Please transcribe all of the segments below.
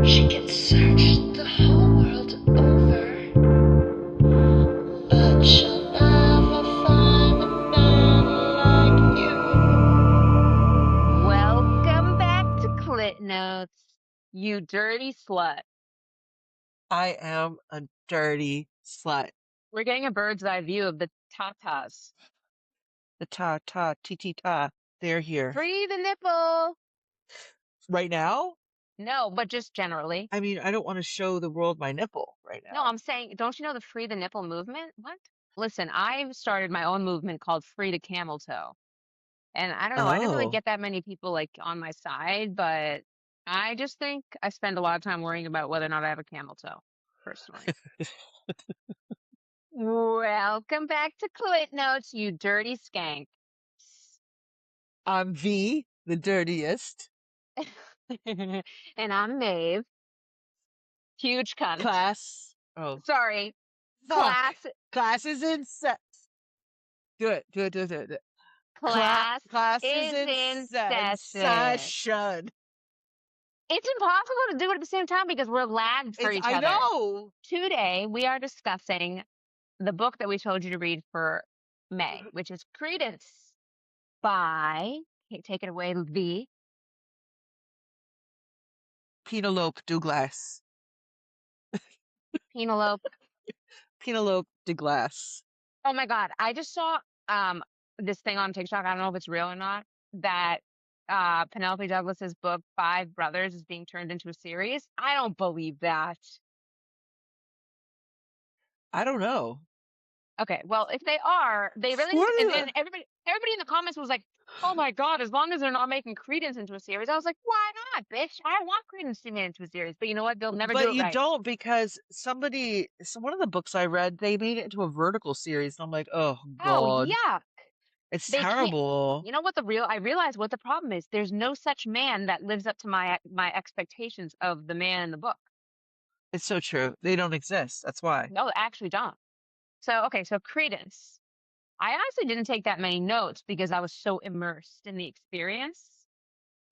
She can search the whole world over, but she'll never find a man like you. Welcome back to ClitNotes, you dirty slut. I am a dirty slut. We're getting a bird's eye view of the tatas. The ta, they're here. Free the nipple. Right now? No, but just generally. I mean, I don't want to show the world my nipple right No, now. I'm saying, don't you know the free the nipple movement? What? Listen, I've started my own movement called Free to Camel Toe. And I don't know, I never really Oh. get that many people like on my side, but I just think I spend a lot of time worrying about whether or not I have a camel toe, personally. Welcome back to ClitNotes, you dirty skank. I'm V, the dirtiest. And I'm Maeve. Huge cunt. Class. Oh. Sorry. Fuck. Class is in set. Do it. Class is in session. It's impossible to do it at the same time because we're lagged for each I other. know. Today, we are discussing the book that we told you to read for May, which is Credence by, take it away, V. Penelope Douglas. Penelope. Penelope Douglas. Oh my God. I just saw this thing on TikTok. I don't know if it's real or not, that Penelope Douglas's book, Five Brothers, is being turned into a series. I don't believe that. I don't know. Okay, well, if they are, they really need, and then everybody in the comments was like, "Oh my God, as long as they're not making Credence into a series." I was like, "Why not, bitch? I want Credence to be made into a series." But you know what? They'll never do it But you right. don't, because one of the books I read, they made it into a vertical series. And I'm like, oh Oh, God. yeah. It's They can't. terrible. You know what I realized what the problem is. There's no such man that lives up to my expectations of the man in the book. It's so true. They don't exist. That's why. No, they actually don't. So, okay, so Credence. I honestly didn't take that many notes because I was so immersed in the experience.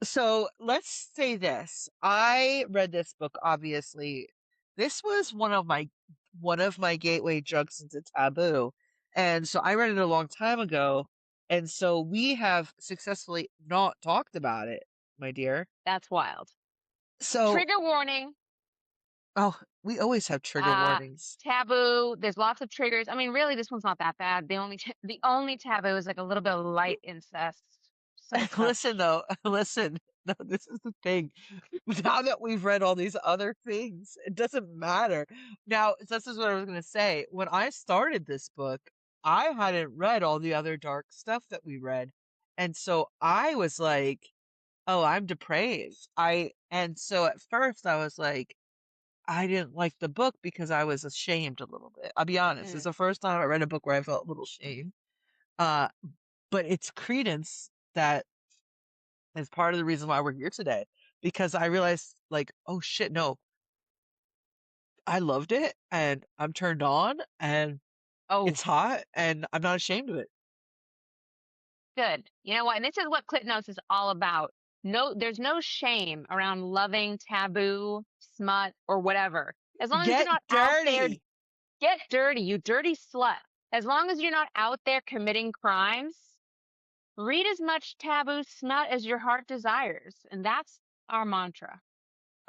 So let's say this. I read this book, obviously. This was one of my gateway drugs into Taboo. And so I read it a long time ago. And so we have successfully not talked about it, my dear. That's wild. So, Trigger warning. oh, we always have trigger warnings. Taboo. There's lots of triggers. I mean, really, this one's not that bad. The only taboo is like a little bit of light incest. Listen, though, listen. No, this is the thing. Now that we've read all these other things, it doesn't matter. Now, this is what I was going to say. When I started this book, I hadn't read all the other dark stuff that we read. And so I was like, oh, I'm depraved. And so at first I was like, I didn't like the book because I was ashamed a little bit. I'll be honest. It's the first time I read a book where I felt a little shame. But it's Credence that is part of the reason why we're here today, because I realized, like, oh shit, no, I loved it and I'm turned on and it's hot and I'm not ashamed of it. Good. You know what? And this is what ClitNotes is all about. No, there's no shame around loving taboo, smut, or whatever. As long as you're not out there, get dirty, you dirty slut. As long as you're not out there committing crimes, read as much taboo smut as your heart desires. And that's our mantra.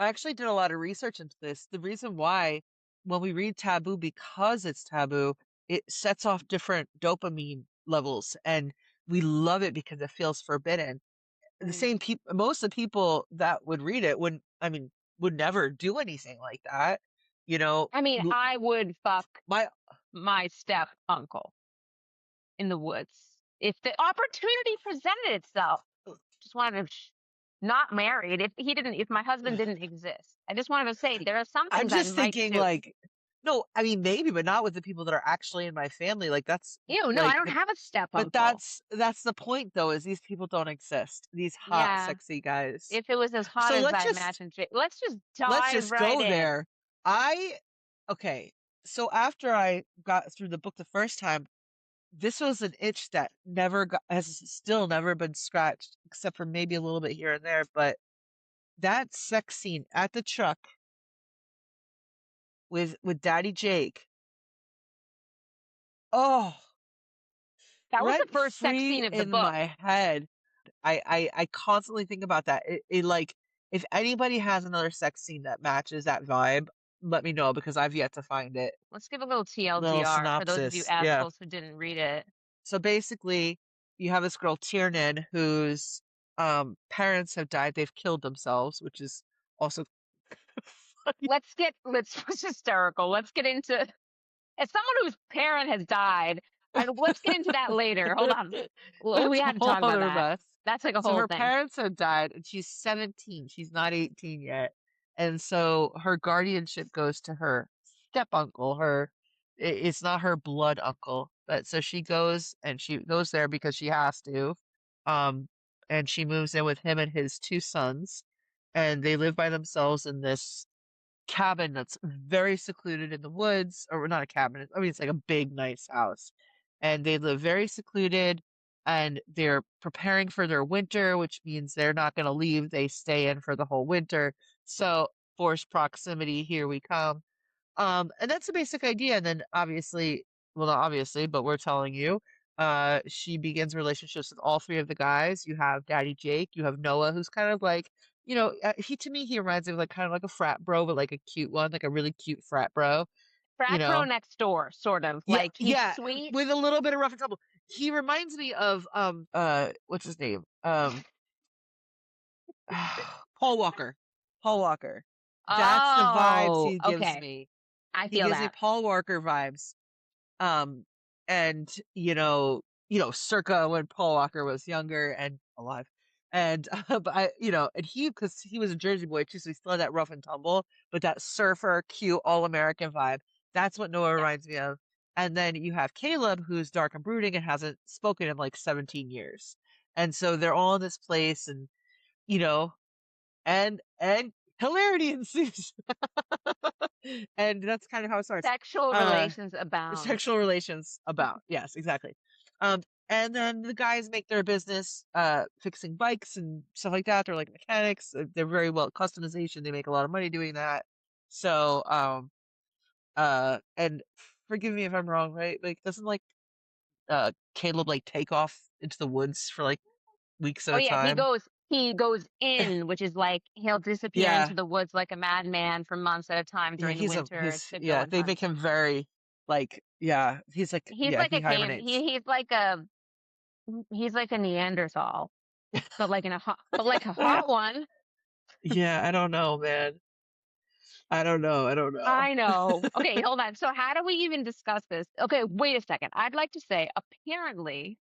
I actually did a lot of research into this. The reason why, when we read taboo, because it's taboo, it sets off different dopamine levels and we love it because it feels forbidden. The same people, most of the people that would read it would never do anything like that. You know, I mean, I would fuck my step uncle in the woods if the opportunity presented itself. Just wanted to not married. If my husband didn't exist, I just wanted to say there are some things I'm just thinking do. like, no, I mean maybe, but not with the people that are actually in my family. Like that's ew. No, I don't have a step uncle. But that's the point, though, is these people don't exist. These hot, sexy guys. If it was as hot as I imagined, let's just go there. Okay. So after I got through the book the first time, this was an itch that has still never been scratched, except for maybe a little bit here and there. But that sex scene at the truck with Daddy Jake. Oh, That was the rent first sex free scene of the in book. my head. I constantly think about that. It like, if anybody has another sex scene that matches that vibe, let me know because I've yet to find it. Let's give a little Little TLDR for those of you synopsis. Yeah. assholes who didn't read it. So basically, you have this girl Tiernan whose parents have died. They've killed themselves, which is also funny. Let's it's hysterical. Let's get into as someone whose parent has died. And let's get into that later. Hold on. We That's a had to whole talk about other that. mess. That's like a So whole her thing. parents have died, and she's 17. She's not 18 yet. And so her guardianship goes to her step uncle. It's not her blood uncle, but so she goes and she goes there because she has to. Um, and she moves in with him and his two sons, and they live by themselves in this cabin that's very secluded in the woods, or not a cabin. I mean, it's like a big, nice house. And they live very secluded and they're preparing for their winter, which means they're not going to leave. They stay in for the whole winter. So, forced proximity, here we come. And that's the basic idea. And then obviously, well, not obviously, but we're telling you, she begins relationships with all three of the guys. You have Daddy Jake, you have Noah, who's kind of like, he to me, he reminds me of like kind of like a frat bro, but like a cute one, like a really cute frat bro, you Frat bro know? next door, sort of. Yeah, Like he's yeah, sweet. with a little bit of rough and tumble. He reminds me of what's his name? Paul Walker. Paul Walker. That's the vibes Oh, he gives okay. me. I He feel gives me that. Paul Walker vibes. Um, and circa when Paul Walker was younger and alive. And but and because he was a Jersey boy too, so he still had that rough and tumble, but that surfer, cute, all-American vibe. That's what Noah Yes. reminds me of. And then you have Caleb, who's dark and brooding and hasn't spoken in like 17 years. And so they're all in this place, and you know, and hilarity ensues. And that's kind of how it starts. Sexual Uh relations abound. Sexual relations about. Yes, exactly. Um, and then the guys make their business fixing bikes and stuff like that. They're like mechanics. They're very well customization. They make a lot of money doing that. So and forgive me if I'm wrong, right? Like doesn't like Caleb like take off into the woods for like weeks at Oh a yeah, time? he goes in, which is like he'll disappear Yeah. into the woods like a madman for months at a time Yeah, during the winter to go yeah, and they hunt. make him very like yeah, he's like He's yeah, like he a can hibernates. he's like a Neanderthal, but like but like a hot one. Yeah, I don't know, man. I don't know. I don't know. I know. Okay, hold on. So how do we even discuss this? Okay, wait a second. I'd like to say apparently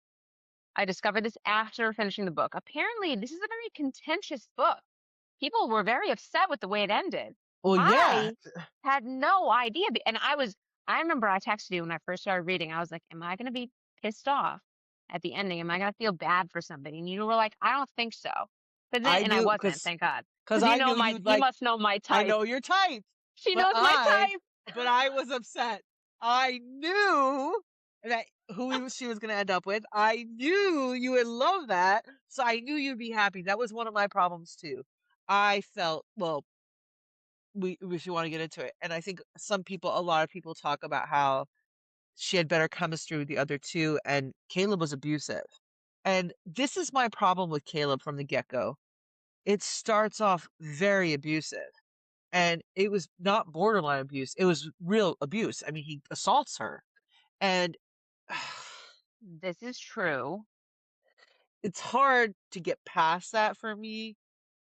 I discovered this after finishing the book. Apparently, this is a very contentious book. People were very upset with the way it ended. Well, yeah, I had no idea. And I remember I texted you when I first started reading. I was like, am I going to be pissed off at the ending? Am I going to feel bad for somebody? And you were like, I don't think so. I And I knew wasn't, thank God. because Because I knew you'd you like must know my I type. know your type, She but knows my type. I was upset. I knew that she was going to end up with. I knew you would love that, so I knew you'd be happy. That was one of my problems too. I felt, well, we if you want to get into it, and I think a lot of people talk about how she had better chemistry with the other two, and Caleb was abusive. And this is my problem with Caleb from the get-go. It starts off very abusive. And it was not borderline abuse, it was real abuse. I mean, he assaults her. And This is true. it's hard to get past that for me.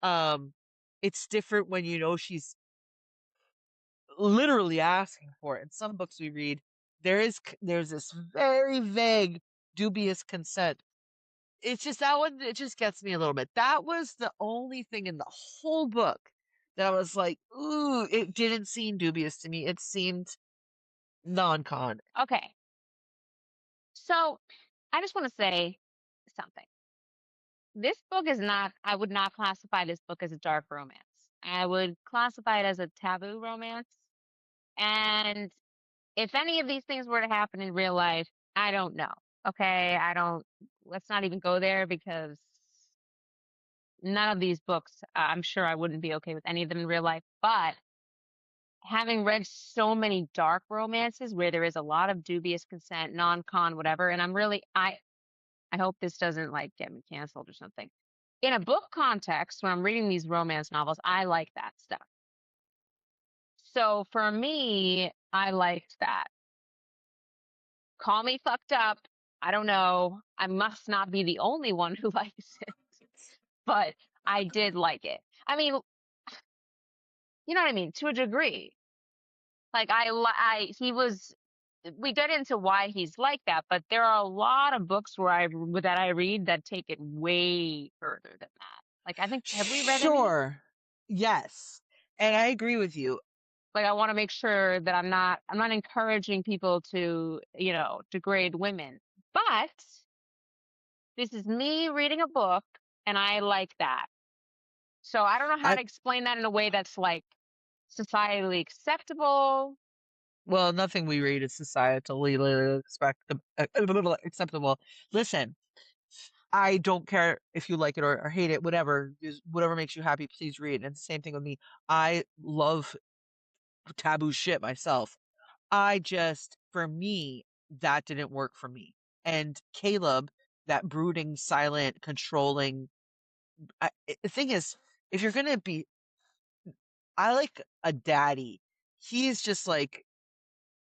Um, it's different when she's literally asking for it. In some books we read, there's this very vague, dubious consent. It's just that one, it just gets me a little bit. That was the only thing in the whole book that I was like, ooh, it didn't seem dubious to me. It seemed non-con. Okay. So I just want to say something. This book is not, I would not classify this book as a dark romance. I would classify it as a taboo romance. And if any of these things were to happen in real life, I don't know. Okay. Let's not even go there because none of these books, I'm sure I wouldn't be okay with any of them in real life, but having read so many dark romances where there is a lot of dubious consent, non-con, whatever, and I hope this doesn't like get me canceled or something. In a book context, when I'm reading these romance novels, I like that stuff. So for me, I liked that. Call me fucked up. I don't know. I must not be the only one who likes it, but I did like it. I mean, you know what I mean? To a degree. Like we get into why he's like that, but there are a lot of books that I read that take it way further than that. Like I think, have we read any? Sure. Yes. And I agree with you. Like I want to make sure that I'm not encouraging people to, degrade women. But this is me reading a book and I like that. So I don't know how to explain that in a way that's like societally acceptable. Well, nothing we read is societally acceptable. Listen, I don't care if you like it or hate it, whatever. Whatever makes you happy, please read. And the same thing with me. I love taboo shit myself. For me, that didn't work for me. And Caleb, that brooding, silent, controlling. The thing is, if you're gonna be, I like a daddy. He's just like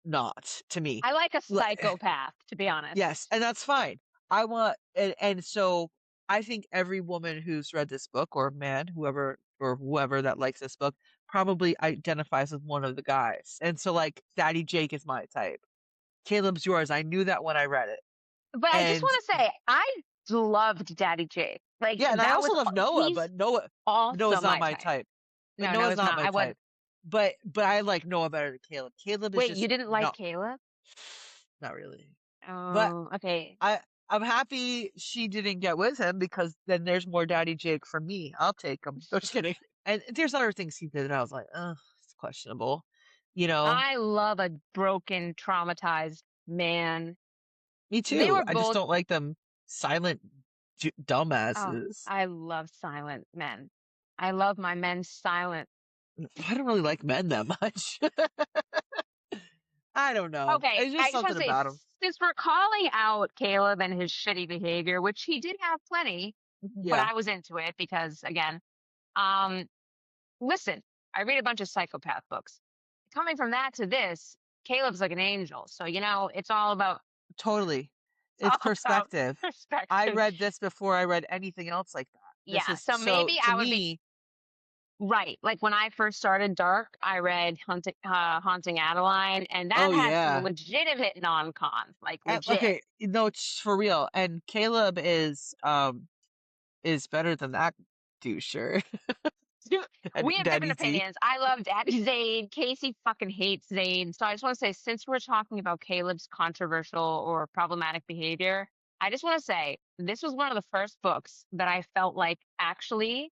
not to me. I like a psychopath, to be honest. Yes, and that's fine. And so I think every woman who's read this book, or man, whoever that likes this book, probably identifies with one of the guys. And so like Daddy Jake is my type. Caleb's yours. I knew that when I read it. But I just want to say, I loved Daddy Jake. Like, yeah, and I also love Noah, but Noah's not my type. No, Noah's not my type. But I like Noah better than Caleb. Caleb is Wait, you didn't like Caleb? Not really. Oh, but okay. I'm happy she didn't get with him because then there's more Daddy Jake for me. I'll take him. No, just kidding. And there's other things he did that I was like, oh, it's questionable. I love a broken, traumatized man. Me too. I just don't like them silent dumbasses. Oh, I love silent men. I love my men silent. I don't really like men that much. I don't know. Okay, it's just something about him. Since we're calling out Caleb and his shitty behavior, which he did have plenty, but I was into it because, again, listen, I read a bunch of psychopath books. Coming from that to this, Caleb's like an angel. So, it's all about. Totally. It's perspective. I read this before I read anything else like that. So maybe I would be. Right. Like when I first started Dark, I read Haunting Adeline, and that had some legitimate non-cons. Like legit. Okay, no, it's for real. And Caleb is better than that doucher. We have different opinions. I love Daddy Zane. Casey fucking hates Zane. So I just want to say, since we're talking about Caleb's controversial or problematic behavior, I just want to say this was one of the first books that I felt like actually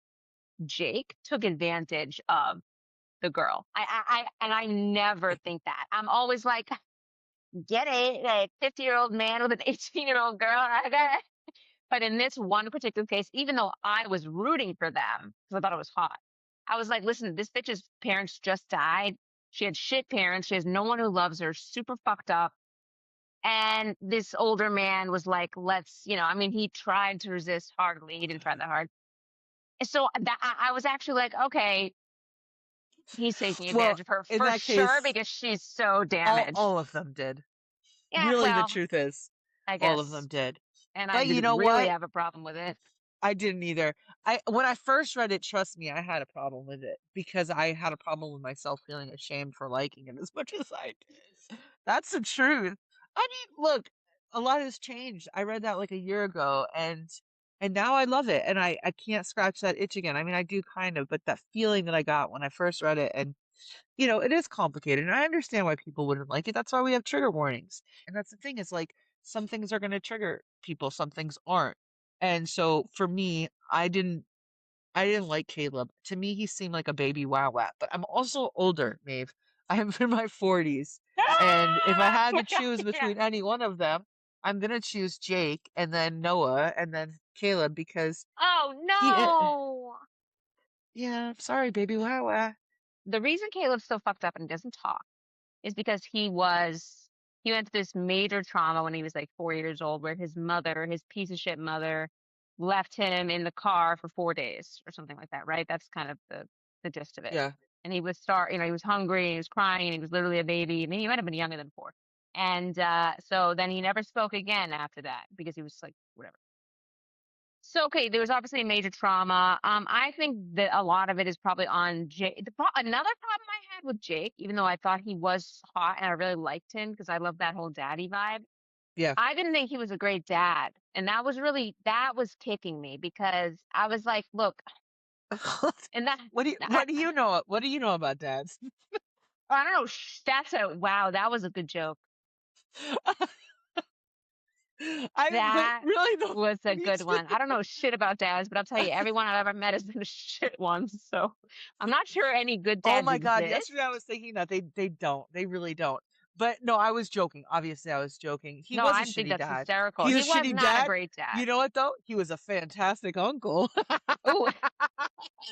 Jake took advantage of the girl. I never think that. I'm always like, get it, like 50-year-old man with an 18-year-old girl. But in this one particular case, even though I was rooting for them because I thought it was hot, I was like, listen, this bitch's parents just died. She had shit parents. She has no one who loves her. Super fucked up. And this older man was like, he tried to resist heartily. He didn't try that hard. So I was actually like, okay, he's taking advantage of her for sure because she's so damaged. All of them did. Yeah, really, the truth is, I guess all of them did. And I didn't really have a problem with it. I didn't either. When I first read it, trust me, I had a problem with it because I had a problem with myself feeling ashamed for liking it as much as I did. That's the truth. I mean, look, a lot has changed. I read that like a year ago, and now I love it, and I can't scratch that itch again. I mean, I do kind of, but that feeling that I got when I first read it, and it is complicated, and I understand why people wouldn't like it. That's why we have trigger warnings, and that's the thing is like some things are going to trigger people, some things aren't. And so for me, I didn't like Caleb. To me, he seemed like a baby wow wow. But I'm also older, Maeve. I am in my 40s, and if I had to choose between any one of them, I'm gonna choose Jake, and then Noah, and then Caleb because Oh he, no. yeah, sorry, baby. Wow. The reason Caleb's so fucked up and doesn't talk is because he went through this major trauma when he was like 4 years old, where his mother, his piece of shit mother, left him in the car for 4 days or something like that, right? That's kind of the gist of it. Yeah. And he he was hungry, he was crying, and he was literally a baby. I mean, he might have been younger than 4. And so then he never spoke again after that because he was like, whatever. So okay, there was obviously a major trauma. I think that a lot of it is probably on Jake. Another problem I had with Jake, even though I thought he was hot and I really liked him because I love that whole daddy vibe. Yeah. I didn't think he was a great dad, and that was kicking me because I was like, look, and that What do you know? What do you know about dads? I don't know. Wow, that was a good joke. I mean, but That really though, was a you good one. I don't know shit about dads, but I'll tell you, everyone I've ever met has been a shit one. So I'm not sure any good oh dads my God, exist. yesterday I was thinking that they don't. They really don't. But no, I was joking. Obviously, I was joking. He No, was a I think shitty that's dad. hysterical. He's a He was shitty not a dad. great dad. You know what though? He was a fantastic uncle. Oh,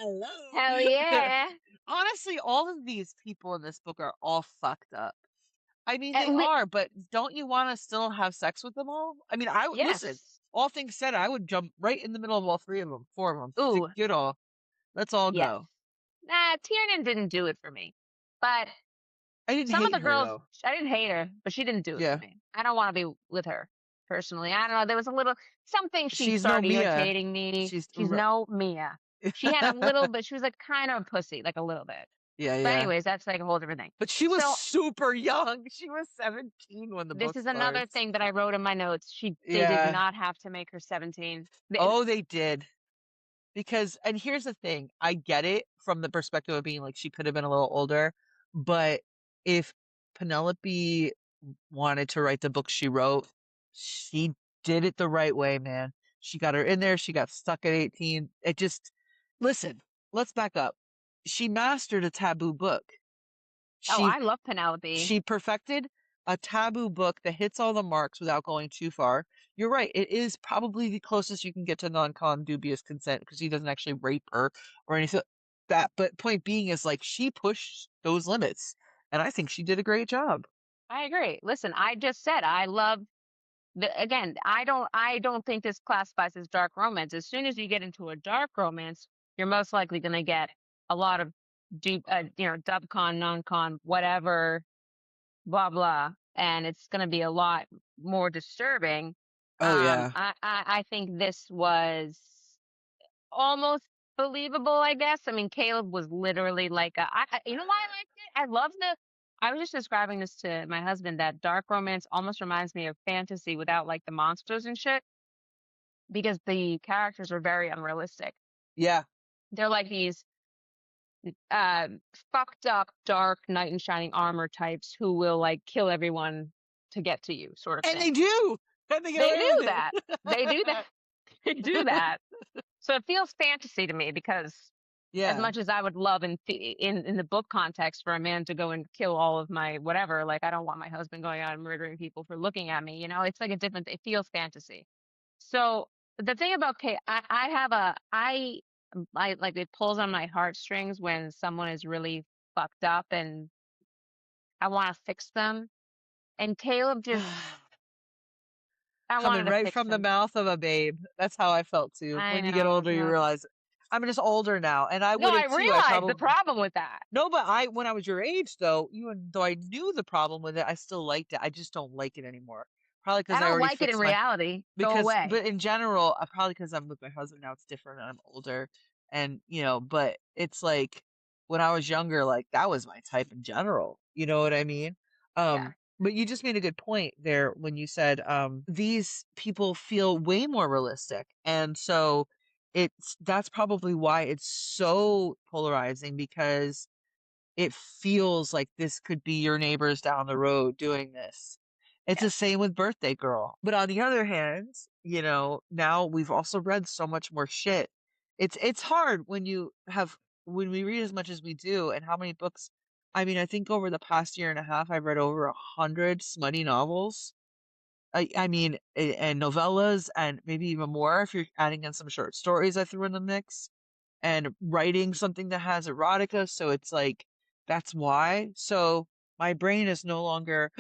hell Hello. yeah. Honestly, all of these people in this book are all fucked up. I mean, At they li- are, but don't you want to still have sex with them all? I mean, listen. yes. All things said, I would jump right in the middle of all 3 of them, 4 of them. Ooh, Get all. Let's all yes. go. Nah, Tiernan didn't do it for me. But I didn't some of hate the her girls, though. I didn't hate her, but she didn't do it for Yeah, me. I don't want to be with her personally. I don't know. There was a little something she she's no started Mia. irritating me. She's She's no Mia. She had a little bit, she was like kind of a pussy, like a little bit. yeah, But yeah. anyways, that's like a whole different thing. But she was So super young. She was 17 when the this book is another starts. thing that I wrote in my notes. They did Yeah. not have to make her 17. Oh, they did. Because, and here's the thing, I get it from the perspective of being like she could have been a little older, but if Penelope wanted to write the book she wrote, she did it the right way, man. She got her in there, she got stuck at 18. It just, listen, let's back up. She mastered a taboo book. Oh, She I love Penelope. she perfected a taboo book that hits all the marks without going too far. You're right. It is probably the closest you can get to non-con dubious consent because he doesn't actually rape her or anything like that. But point being is like she pushed those limits, and I think she did a great job. I agree. Listen, I just said I love again, I don't think this classifies as dark romance. As soon as you get into a dark romance, you're most likely going to get a lot of deep dubcon, non-con, whatever, blah blah, and it's going to be a lot more disturbing. Oh yeah. I think this was almost believable, I guess. I mean, Caleb was literally like you know why I liked it? I was just describing this to my husband that dark romance almost reminds me of fantasy without like the monsters and shit because the characters are very unrealistic. Yeah. They're like these uh fucked up dark knight in shining armor types who will like kill everyone to get to you sort of And they thing. do. And they get They away do with that. They do that. They do it. that. So it feels fantasy to me because as Yeah. much as I would love in the book context for a man to go and kill all of my whatever, like I don't want my husband going out and murdering people for looking at me. You know, it's like a different. It feels fantasy. So the thing about Kate, I have a I like it pulls on my heartstrings when someone is really fucked up and I want to fix them. And Caleb just I wanted Coming to right fix from the him. mouth of a babe. That's how I felt too. I When you get know. older, you realize I'm just older now, and I No, would I have too. I realized the probably problem with that. no, but when I was your age though, even though I knew the problem with it, I still liked it. I just don't like it anymore. Probably I because I don't already like it in fixed my reality. Go because away. but in general, probably because I'm with my husband now, it's different and I'm older, and but it's like when I was younger, like that was my type in general. You know what I mean? Yeah. But you just made a good point there when you said these people feel way more realistic, and so that's probably why it's so polarizing because it feels like this could be your neighbors down the road doing this. It's the Yes. same with Birthday Girl. But on the other hand, now we've also read so much more shit. It's hard when we read as much as we do and how many books. I mean, I think over the past year and a half I've read over 100 smutty novels. I mean, and novellas, and maybe even more if you're adding in some short stories I threw in the mix, and writing something that has erotica. So it's like, that's why. So my brain is no longer,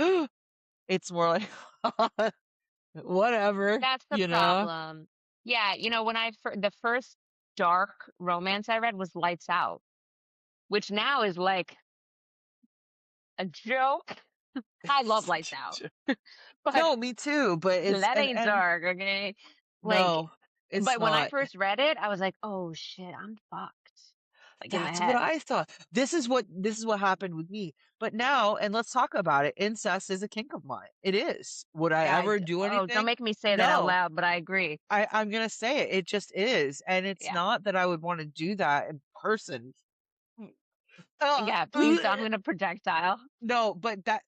it's more like, whatever, That's the you know? problem. Yeah, when the first dark romance I read was Lights Out, which now is like a joke. I love Lights Out, but No, me too, but it's, that ain't and dark, okay? Like, no, it's but when I not. first read it, I was like, oh shit, I'm fucked. Like in the That's what head. I thought. This is what happened with me. But now, and let's talk about it. Incest is a kink of mine. It is. Would I ever do Oh, don't anything? make me say that out No. loud, but I agree. I'm gonna say it. It just is. And it's Yeah. not that I would want to do that in person. Uh, Yeah, please, I'm gonna projectile. no, but that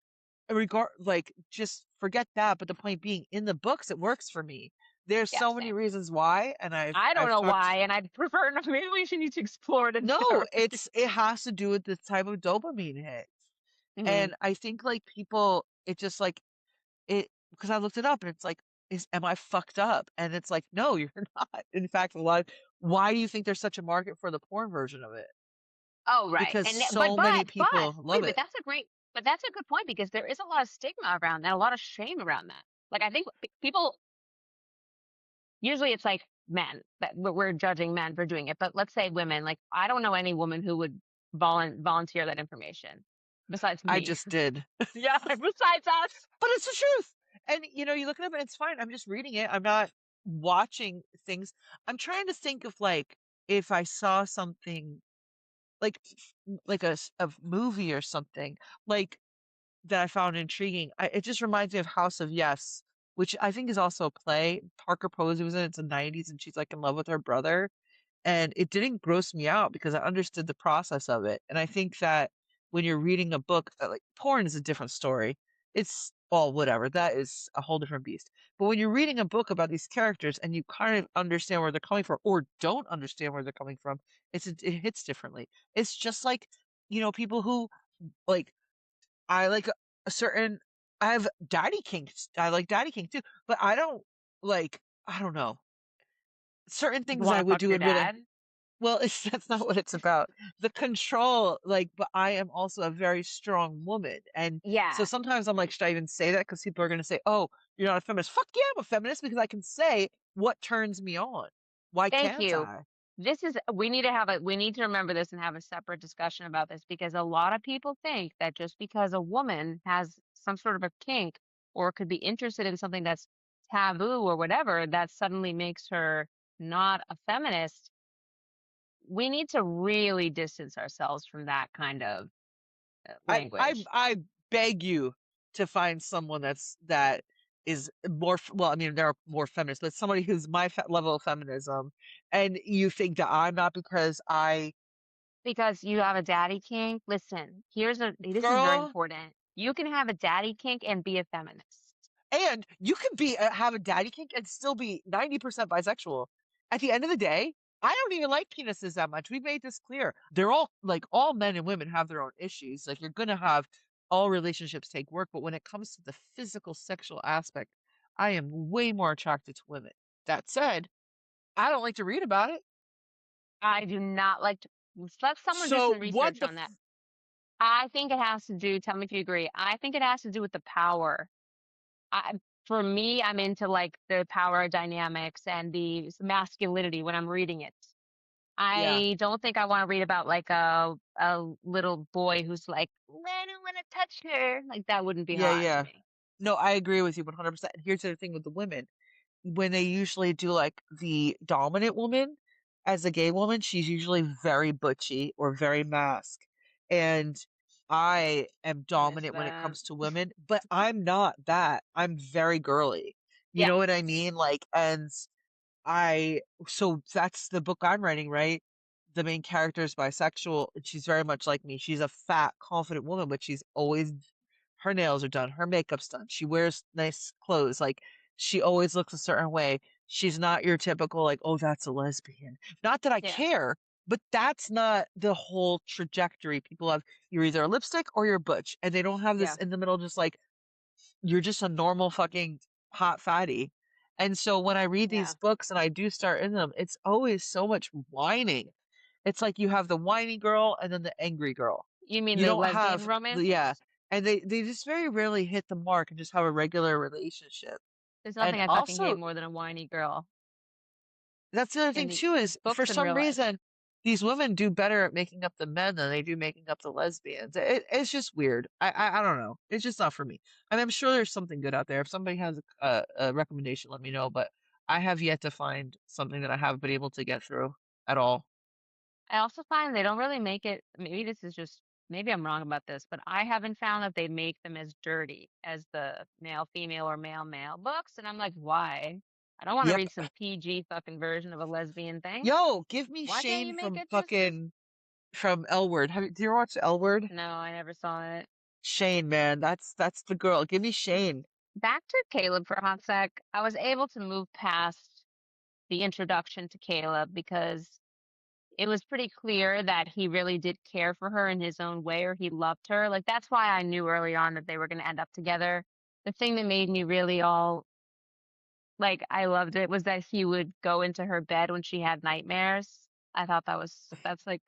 like, just forget that. But the point being, in the books, it works for me. There's Yeah, so many same. reasons why, and I've I don't I've know talked. why, and I'd prefer not. Maybe we should need to explore it No, together. it has to do with the type of dopamine hit. Hmm. And I think, like, people, it just like it, because I looked it up and it's like, am I fucked up? And it's like, no, you're not. In fact, why do you think there's such a market for the porn version of it? Oh, right. Because And so many people wait, love it. but that's a good point because there is a lot of stigma around that, a lot of shame around that. Like I think people usually it's like men that we're judging men for doing it, but let's say women. Like I don't know any woman who would volunteer that information besides I me. just did. Yeah, besides us. But it's the truth. And you look it up and it's fine. I'm just reading it. I'm not watching things. I'm trying to think of, like, if I saw something like a movie or something, like, that I found intriguing. It just reminds me of House of Yes, which I think is also a play. Parker Posey was in it. It's the 90s, and she's like in love with her brother. And it didn't gross me out because I understood the process of it. And I think that when you're reading a book, like, porn is a different story. It's all whatever. That is a whole different beast. But when you're reading a book about these characters and you kind of understand where they're coming from or don't understand where they're coming from, it hits differently. It's just like, people who, like, I like a certain I have daddy kinks. I like daddy kink too, but I don't know. Certain You things want I to would fuck do your would be like, dad? well, that's not what it's about. The control, like, but I am also a very strong woman. And so Yeah. sometimes I'm like, should I even say that? Because people are going to say, oh, you're not a feminist. Fuck yeah, I'm a feminist because I can say what turns me on. Why Thank can't you. I? We need to remember this and have a separate discussion about this because a lot of people think that just because a woman has some sort of a kink or could be interested in something that's taboo or whatever, that suddenly makes her not a feminist. We need to really distance ourselves from that kind of language. I beg you to find someone that is more well. I mean, there are more feminists, but somebody who's my level of feminism, and you think that I'm not because Because you have a daddy kink. Listen, this is very girl. important. You can have a daddy kink and be a feminist. And you could be have a daddy kink and still be 90% bisexual. At the end of the day, I don't even like penises that much. We've made this clear. They're all men and women have their own issues. Like, you're gonna have all relationships take work, but when it comes to the physical sexual aspect, I am way more attracted to women. That said, I don't like to read about it. I do not like to let someone do So some what research the on that. I think it has to do, tell me if you agree. I think it has to do with the power. I, for me, I'm into like the power dynamics and the masculinity when I'm reading it. yeah. I don't think I want to read about like a little boy who's like, I don't want to touch her. Like that wouldn't be Yeah, hot to yeah. me. No, I agree with you 100%. And here's the thing with the women. When they usually do, like, the dominant woman as a gay woman, she's usually very butchy or very mask. And I am I miss dominant when it that. comes to women, but I'm not that. I'm very girly. You Yeah, know what I mean? Like, and so that's the book I'm writing, right? The main character is bisexual, and she's very much like me. She's a fat, confident woman, but she's always her nails are done, her makeup's done. She wears nice clothes. Like, she always looks a certain way. She's not your typical, like, oh, that's a lesbian. Not that I yeah, care, but that's not the whole trajectory. People have, you're either a lipstick or you're butch, and they don't have this yeah. in the middle, just like, you're just a normal fucking hot fatty. And so when I read Yeah. these books and I do start in them, it's always so much whining. It's like you have the whiny girl and then the angry girl. You mean You the don't lesbian have yeah, romances? and they just very rarely hit the mark and just have a regular relationship. There's And nothing I fucking hate also, more than a whiny girl that's the other in thing the too is for books and some real life. reason these women do better at making up the men than they do making up the lesbians. It's just weird. I don't know. It's just not for me. I mean, I'm sure there's something good out there. If somebody has a recommendation, let me know. But I have yet to find something that I haven't been able to get through at all. I also find they don't really make it. Maybe this is just, maybe I'm wrong about this, but I haven't found that they make them as dirty as the male female or male male books. And I'm like, why? I don't want to Yep. read some PG fucking version of a lesbian thing. Yo, give me Why can't Shane you make from it just as. fucking from L Word. Do you ever watch L Word? No, I never saw it. Shane, man, that's the girl. Give me Shane. Back to Caleb for a hot sec. I was able to move past the introduction to Caleb because it was pretty clear that he really did care for her in his own way, or he loved her. Like, that's why I knew early on that they were going to end up together. The thing that made me really all like, I loved it was that he would go into her bed when she had nightmares. I thought that's like,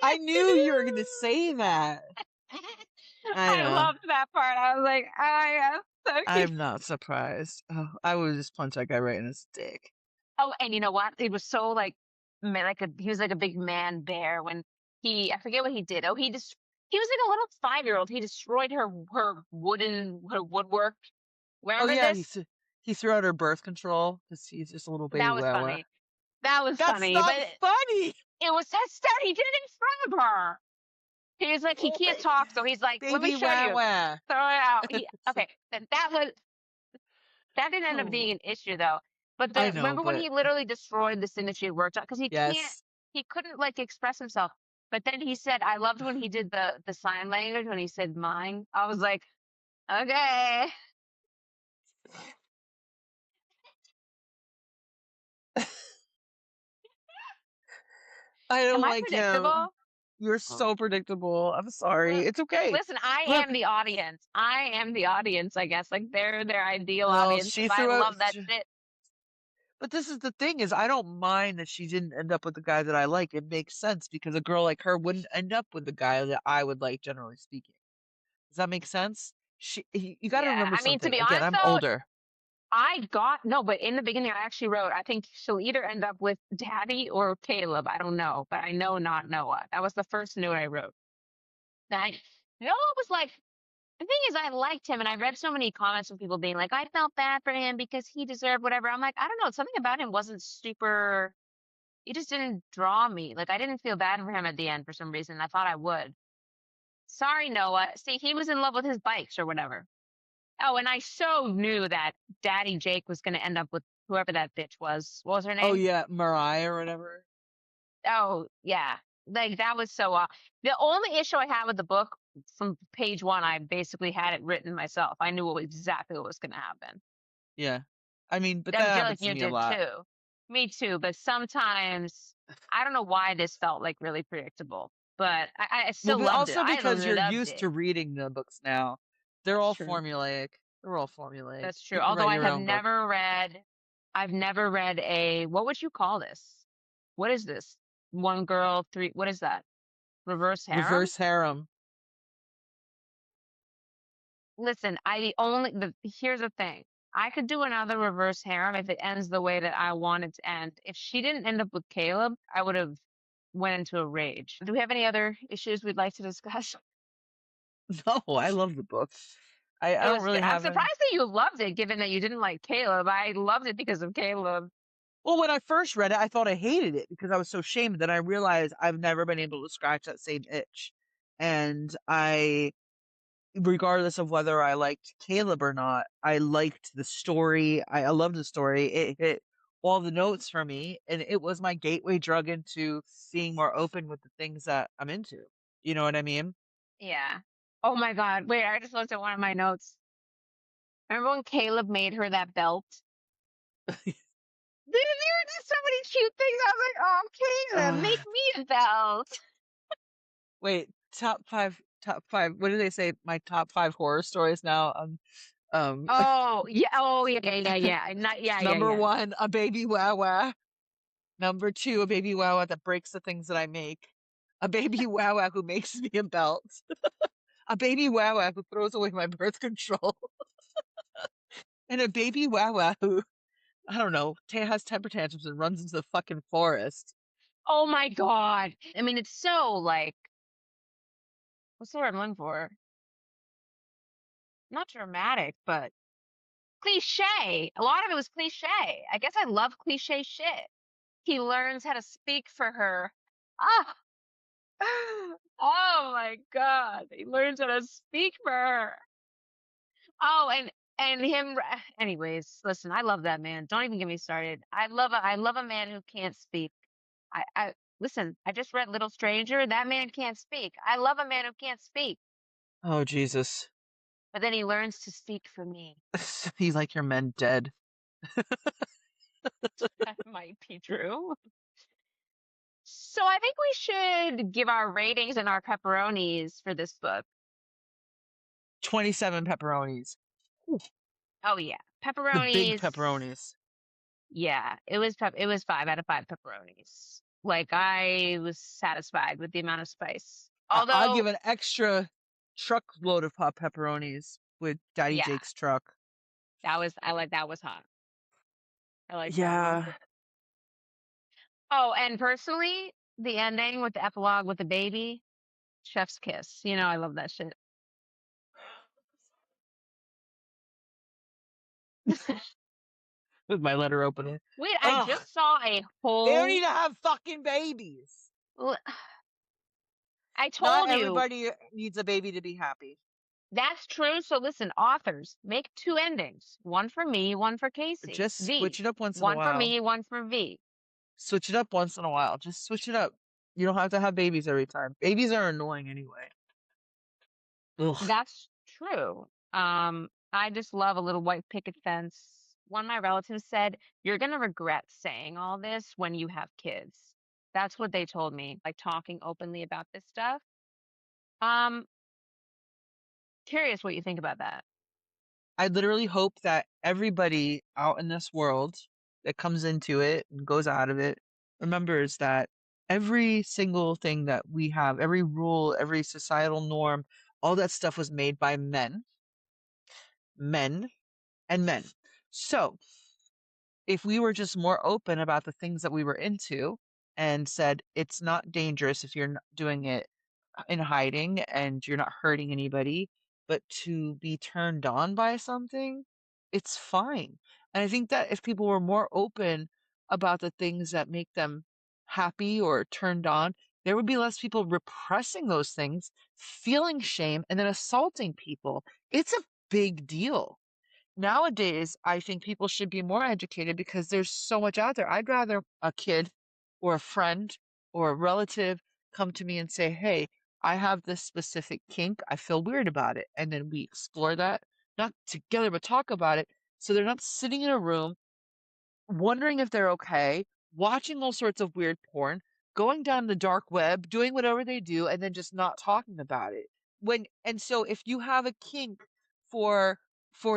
I knew you were gonna say that. I I know. loved that part. I was like, oh, yeah, so cute. I'm not surprised. Oh, I would just punch that guy right in his dick. Oh, and you know what? It was so like, he was like a big man bear when I forget what he did. Oh, he was like a little 5-year-old. He destroyed her woodwork. Oh Remember yeah, this? he threw out her birth control because he's just a little baby That was Wawa. funny. That was That's funny, but not funny. it was that stuff he did it in front of her. He was like, he Oh, can't talk, so he's like, let me baby show you. Wawa. Throw it out. Okay, then that didn't end up Oh, being an issue though. But I know, remember when but he literally destroyed this thing that she had worked on because yes. he couldn't like express himself. But then he said, I loved when he did the sign language when he said mine. I was like, okay. I Am don't I like him. predictable? You're so predictable. I'm sorry. Well, It's okay. listen, I Look, am the audience. I am the audience, I guess. Like they're their ideal well, audience she because I threw out. love that shit. But this is the thing is I don't mind that she didn't end up with the guy that I like. It makes sense because a girl like her wouldn't end up with the guy that I would like, generally speaking. Does that make sense? You got to Yeah. remember I mean, to something. be Again, honest I'm though, older. no, but in the beginning I actually wrote, I think she'll either end up with Daddy or Caleb. I don't know, but I know not Noah. That was the first note I wrote. That Noah was like, the thing is, I liked him, and I read so many comments from people being like, I felt bad for him because he deserved whatever. I'm like, I don't know, something about him wasn't super. He just didn't draw me. Like, I didn't feel bad for him at the end for some reason. I thought I would. Sorry, Noah. See, he was in love with his bikes or whatever. Oh, and I so knew that Daddy Jake was going to end up with whoever that bitch was. What was her Oh name? yeah, Mariah or whatever. Oh, yeah. Like that was so the only issue I had with the book from page one, I basically had it written myself. I knew exactly what was going to happen. Yeah. I mean, but I that feel like happens to you me a did lot. too. Me too. But sometimes I don't know why this felt like really predictable, but I Well, still but loved it. also I because you're loved used it. to reading the books now. They're That's all true. formulaic. They're all formulaic. That's true. You can Although write your own book. I've never read what would you call this? What is this? One girl, three, what is that? Reverse harem? Reverse harem. Listen, here's the thing. I could do another reverse harem if it ends the way that I want it to end. If she didn't end up with Caleb, I would have went into a rage. Do we have any other issues we'd like to discuss? No, I love the book. I It don't was good. really I'm have any. surprised that you loved it, given that you didn't like Caleb. I loved it because of Caleb. Well, when I first read it, I thought I hated it because I was so shamed. Then I realized I've never been able to scratch that same itch. And regardless of whether I liked Caleb or not, I liked the story. I loved the story. It hit all the notes for me, and it was my gateway drug into being more open with the things that I'm into. You know what I mean? Yeah. Oh my God. Wait, I just looked at one of my notes. Remember when Caleb made her that belt? There were just so many cute things. I was like, oh, Caleb, Uh, make me a belt. wait, top five. What do they say? My top five horror stories now. Oh, yeah. Oh, yeah, yeah, yeah. Not, yeah, yeah, Number yeah. one, a baby Wawa. Number two, a baby Wawa that breaks the things that I make. A baby Wawa who makes me a belt. A baby Wawa who throws away my birth control. And a baby Wawa who, I don't know, has temper tantrums and runs into the fucking forest. Oh my God. I mean, it's so like, what's the word I'm looking for? Not dramatic, but cliche. A lot of it was cliche. I guess I love cliche shit. He learns how to speak for her. Ah, oh my God. He learns how to speak for her. Oh, and him. Anyways, listen, I love that man. Don't even get me started. I love a man who can't speak. I listen. I just read Little Stranger. That man can't speak. I love a man who can't speak, Oh, Jesus. but then he learns to speak for me. He's like your men dead. That might be true. So I think we should give our ratings and our pepperonis for this book. 27 pepperonis. Ooh, Oh yeah, the big pepperonis. pepperonis. Yeah, it was 5 out of 5 pepperonis. Like I was satisfied with the amount of spice. I'll give Although, an extra truckload of hot pepperonis with Daddy yeah, Jake's truck. that was hot. I like that one. Yeah. Oh, and personally, the ending with the epilogue with the baby, chef's kiss. You know, I love that shit. With my letter opener. Wait, I Ugh. just saw a They don't whole. need to have fucking babies. I Not told you everybody needs a baby to be happy. that's true. So listen, authors, make 2 endings. One for me, one for Casey. Just V. switch it up once in a One for while. me, one for V. Switch it up once in a while. Just switch it up. You don't have to have babies every time. Babies are annoying anyway. Ugh. That's true. I just love a little white picket fence. One of my relatives said, "You're gonna regret saying all this when you have kids." That's what they told me, like talking openly about this stuff. Um, Curious what you think about that. I literally hope that everybody out in this world that comes into it and goes out of it remembers that every single thing that we have, every rule, every societal norm, all that stuff was made by men, men, and men. So if we were just more open about the things that we were into and said it's not dangerous if you're not doing it in hiding and you're not hurting anybody, but to be turned on by something, it's fine. And I think that if people were more open about the things that make them happy or turned on, there would be less people repressing those things, feeling shame, and then assaulting people. It's a big deal. Nowadays, I think people should be more educated because there's so much out there. I'd rather a kid or a friend or a relative come to me and say, "Hey, I have this specific kink. I feel weird about it." And then we explore that, not together, but talk about it. So they're not sitting in a room wondering if they're okay, watching all sorts of weird porn, going down the dark web, doing whatever they do, and then just not talking about it. So if you have a kink for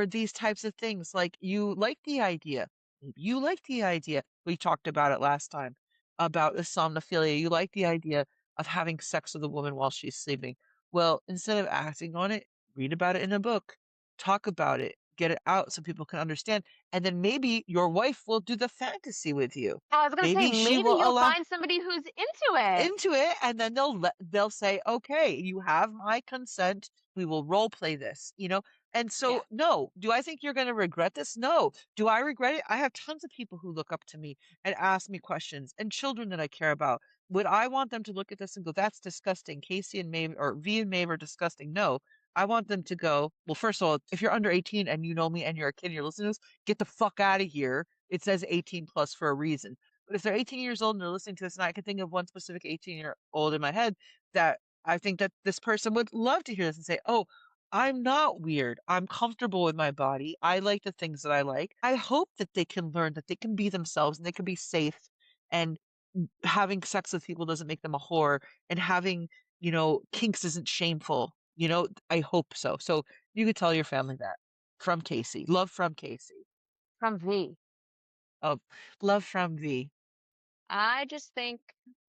these types of things, like you like the idea, maybe you like the idea. We talked about it last time about the somnophilia. You like the idea of having sex with a woman while she's sleeping. Well, instead of acting on it, read about it in a book, talk about it, get it out so people can understand, and then maybe your wife will do the fantasy with you. I was gonna say, Maybe she maybe will you'll allow find somebody who's into it. into it, and then they'll say, "Okay, you have my consent. We will role play this," you know? And Yeah. so, no, do I think you're going to regret this? No. Do I regret it? I have tons of people who look up to me and ask me questions, and children that I care about. Would I want them to look at this and go, "That's disgusting. Casey and Maeve or V and Maeve are disgusting." No. I want them to go, well, first of all, if you're under 18 and you know me and you're a kid and you're listening to this, get the fuck out of here. It says 18 plus for a reason. But if they're 18 years old and they're listening to this, and I can think of one specific 18-year-old in my head that I think that this person would love to hear this and say, "Oh, I'm not weird. I'm comfortable with my body. I like the things that I like." I hope that they can learn that they can be themselves and they can be safe, and having sex with people doesn't make them a whore, and having, kinks isn't shameful. I hope so. So you could tell your family that. from Casey. Love from Casey. From V. Oh, love from V. I just think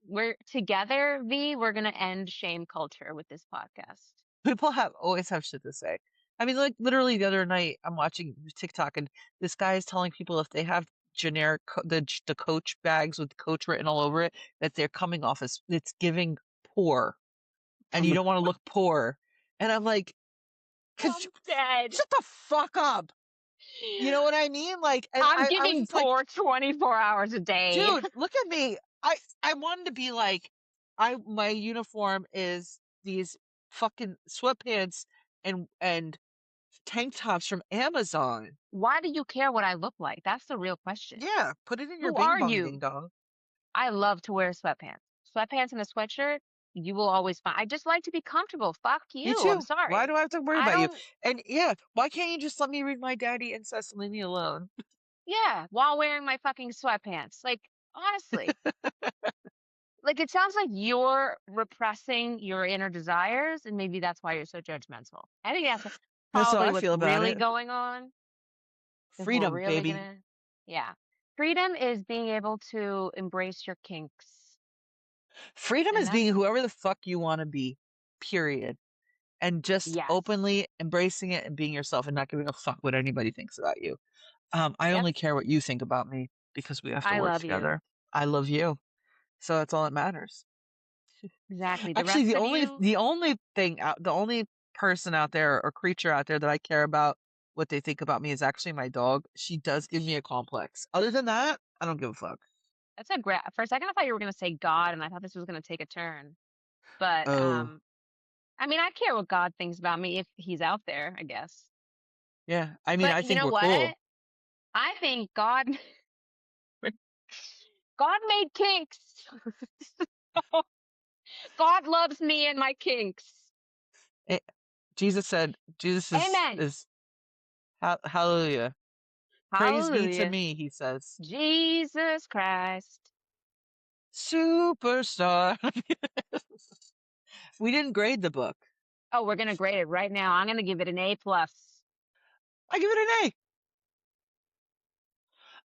we're together, V. We're gonna end shame culture with this podcast. People always have shit to say. I mean, like literally the other night, I'm watching TikTok and this guy is telling people if they have generic the Coach bags with Coach written all over it, that they're coming off as it's giving poor, and you don't want to look poor. And I'm like, I'm could you dead. shut the fuck up? You know what I mean? Like, and I'm I was giving just like, poor 24 hours a day. dude, look at me. I wanted to be like, my uniform is these fucking sweatpants and tank tops from Amazon. Why do you care what I look like? That's the real question. Yeah, put it in your Who bing are bong you? ding dong. I love to wear sweatpants. Sweatpants and a sweatshirt, you will always find. I just like to be comfortable. Fuck Me you. I'm too. Why sorry. do I have to worry I about you? don't, And yeah, why can't you just let me read my daddy incest and leave me alone? yeah, while wearing my fucking sweatpants. Like, honestly, like it sounds like you're repressing your inner desires, and maybe that's why you're so judgmental. I think that's That's how probably I what's feel about really it. going on. If we're Freedom, really baby. gonna, yeah. Freedom is being able to embrace your kinks. Freedom And is being that's, whoever the fuck you want to be, period. And just yes. openly embracing it and being yourself and not giving a fuck what anybody thinks about you. I Yep. only care what you think about me because we have to I work love you. together. I love you. So that's all that matters. Exactly. The Actually, rest of you, the only person out there or creature out there that I care about what they think about me is actually my dog. She does give me a complex. Other than that, I don't give a fuck. that's a great, for a second I thought you were gonna say God, and I thought this was gonna take a turn. But Oh, I mean, I care what God thinks about me if he's out there, I guess. yeah. I mean, But I you think know we're cool. what? I think God God made kinks. God loves me and my kinks. Eh, Jesus said, Jesus Amen. is hallelujah. Praise be to Hallelujah. me, he says. Jesus Christ. Superstar. We didn't grade the book. Oh, we're gonna grade it right now. I'm gonna give it an A plus. I give it an A. Yes.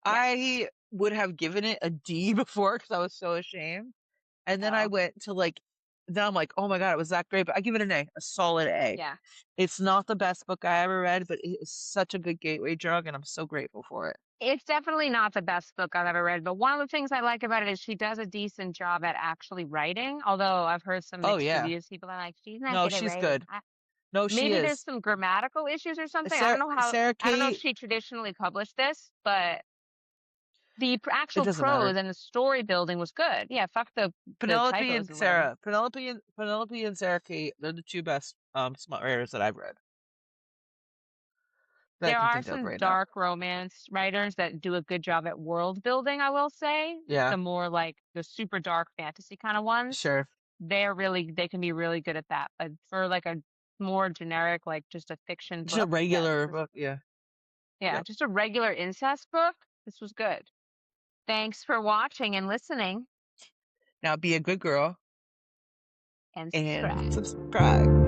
I would have given it a D before because I was so ashamed. And then I Oh, went to like, then I'm like, oh my God, it was that great. But I give it an a solid A. yeah. It's not the best book I ever read, but it is such a good gateway drug, and I'm so grateful for it. It's definitely not the best book I've ever read, but one of the things I like about it is she does a decent job at actually writing. Although I've heard some Oh mixed yeah. reviews, people are like, she's not No, good at she's writing. good. No, she Maybe there's is. some grammatical issues or something. Sarah I don't know if Kate, she traditionally published this, but the it actual doesn't matter. prose and the story building was good. Yeah, fuck the typos or whatever. Penelope and Sarah Kate, they're the two best smut writers that I've read that I There can are think of some right now. dark romance writers that do a good job at world building, I will say. Yeah, The more like the super dark fantasy kind of ones, sure. they can be really good at that. But for like a more generic, like just a fiction Just a book, yes, regular book. Yeah. yeah, Yep. just a regular incest book, this was good. Thanks for watching and listening, Now be a good girl and and subscribe. subscribe.